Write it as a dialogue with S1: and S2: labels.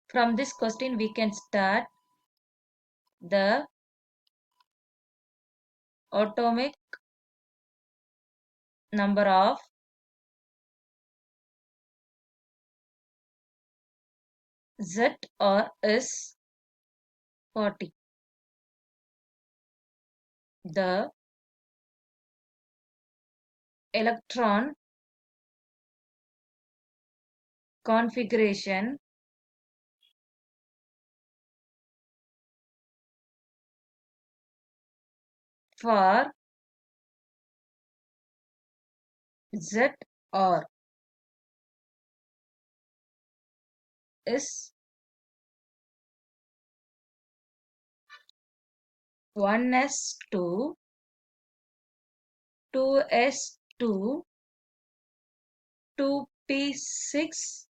S1: From this question we can start the atomic number of Zr is 40. The electron configuration for Zr is 1s2, 2s2, 2p6,